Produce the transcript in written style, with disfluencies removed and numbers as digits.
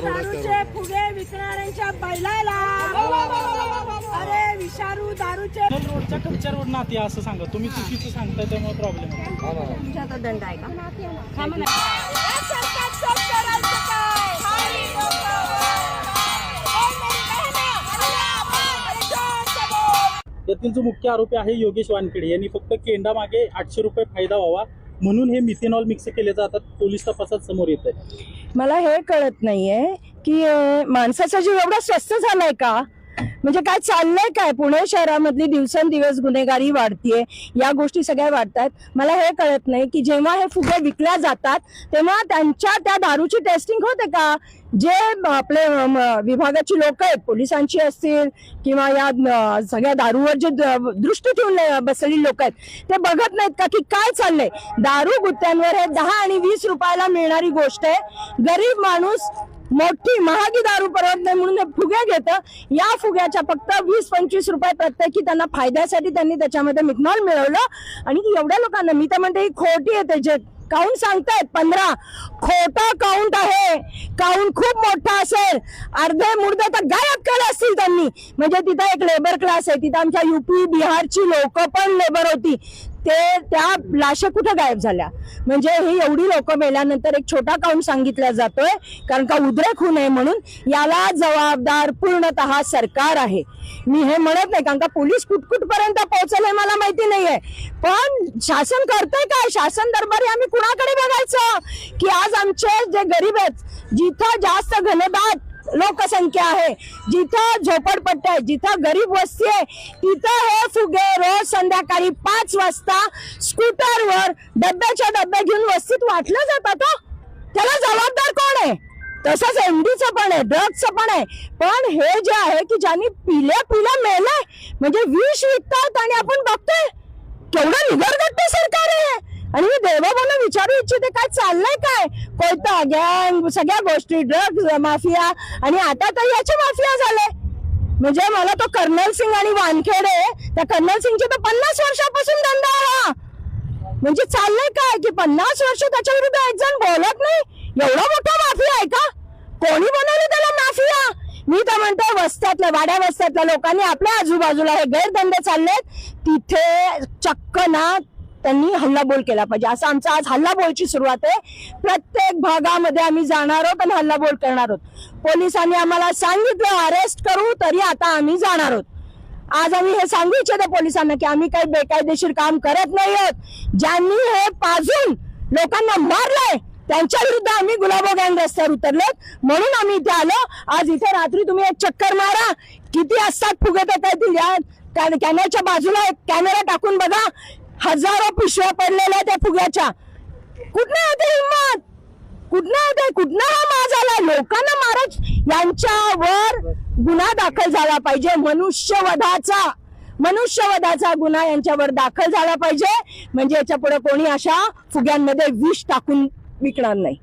दारूचे फुगे विकणाऱ्यांच्या बैलाला अरे विषारू दारूचे रोडच्या कच्च्या रोड नाती असं सांगा तुम्ही चुकीचं सांगताय त्यामुळे प्रॉब्लेम आहे. तुमच्या हातात दंड आहे का? यातील जो मुख्य आरोपी आहे योगेश वानखेडे यांनी फक्त केंडा मागे 800 रुपये फायदा व्हावा म्हणून हे मिथेनॉल मिक्स केले जातात पोलीस तपासात समोर येत आहे. मला हे कळत नाहीये की माणसाचा जीव एवढा स्वस्त झालाय का? म्हणजे काय चाललंय काय? पुणे शहरामधली दिवसेंदिवस गुन्हेगारी वाढतीये, या गोष्टी सगळ्या वाढतात. मला हे कळत नाही की जेव्हा हे फुगे विकल्या जातात तेव्हा त्यांच्या त्या दारूची टेस्टिंग होते का? जे आपले विभागाची लोक आहेत, पोलिसांची असतील किंवा या सगळ्या दारूवर जे दृष्टी ठेवून बसलेली लोक आहेत ते बघत नाहीत का की काय चाललंय? दारू गुत्त्यांवर हे 10 आणि 20 रुपयाला मिळणारी गोष्ट आहे. गरीब माणूस मोठी महागी दारू परवडत नाही म्हणून हे फुगे घेतं. या फुग्याच्या फक्त 20-25 रुपये प्रत्येकी त्यांना फायद्यासाठी त्यांनी त्याच्यामध्ये मिथेनॉल मिळवलं आणि एवढ्या लोकांना मी तर म्हणते ही खोटी आहे. जे काउंट सांगतायत 15 खोटा काउंट आहे. काउंट खूप मोठा असेल, अर्धे मुर्दे तर गायब केले असतील त्यांनी. म्हणजे तिथं एक लेबर क्लास आहे, तिथं आमच्या UP बिहारची लोक पण लेबर होती, ते त्या लाशा कुठं गायब झाल्या? म्हणजे ही एवढी लोक मेल्यानंतर एक छोटा काउंट सांगितला जातोय कारण का उद्रेक होऊ नये म्हणून. याला जबाबदार पूर्णतः सरकार आहे. मी हे म्हणत नाही कारण का पोलीस कुठपर्यंत पोहोचले मला माहिती नाहीये, पण शासन करतंय काय? शासन दरबारी आम्ही कुणाकडे बघायचं की आज आमचे जे गरीब आहेत, जिथं जास्त घनदाट लोकसंख्या आहे, जिथं झोपडपट्ट्या आहेत, जिथं गरीब वस्ती आहे, तिथं हे फुगे रोज संध्याकाळी 5 वाजता स्कूटरवर डब्याच्या डब्या घेऊन वस्तीत वाटलं जातात. त्याला जबाबदार कोण आहे? तसंच MDचं पण आहे, ड्रग्सचं पण आहे. पण हे जे आहे की ज्यांनी पिल्या मेलंय, म्हणजे विष विकतात आणि आपण बघतोय केवढं निगरगट्ट सरकार आहे. आणि मी देवाबाला विचारू इच्छिते काय चाललंय काय? कोयता गँग, सगळ्या गोष्टी, ड्रग्ज माफिया आणि आता तर याचे माफिया झाले. म्हणजे मला तो कर्नल सिंग आणि वानखेडे, त्या कर्नल सिंगचे तर 50 वर्षापासून धंदा हा. म्हणजे चाललंय काय की 50 वर्ष त्याच्या विरुद्ध एक जण बोलत नाही? एवढा मोठा माफिया आहे का? कोणी बनवलं त्याला माफिया? मी तर म्हणतो वस्त्यातल्या, वाड्या वस्त्यातल्या लोकांनी आपल्या आजूबाजूला हे गैरधंदे चाललेत तिथे चक्क ना त्यांनी हल्लाबोल केला पाहिजे. असं आमचा आज हल्लाबोलची सुरुवात आहे. प्रत्येक भागामध्ये आम्ही जाणार आहोत आणि हल्लाबोल करणार आहोत. पोलिसांनी आम्हाला सांगितलं अरेस्ट करू, तरी आता आम्ही जाणार आहोत. आज आम्ही हे सांगू इच्छितो पोलिसांना की आम्ही काही बेकायदेशीर काम करत नाही आहोत. ज्यांनी हे पाजून लोकांना मारलंय त्यांच्या विरुद्ध आम्ही गुलाबो गँग रस्त्यावर उतरलोत, म्हणून आम्ही इथे आलो. आज इथे रात्री तुम्ही एक चक्कर मारा, किती असतात फुगे येतात. कॅमेऱ्याच्या बाजूला एक कॅमेरा टाकून बघा, हजारो पिशव्या पडलेल्या त्या फुग्याच्या. कुठनं होते हिंमत? कुठनं हा माज आला? लोकांना मारत. यांच्यावर गुन्हा दाखल झाला पाहिजे, मनुष्यवधाचा गुन्हा यांच्यावर दाखल झाला पाहिजे. म्हणजे याच्या पुढे कोणी अशा फुग्यांमध्ये विष टाकून विकणार नाही.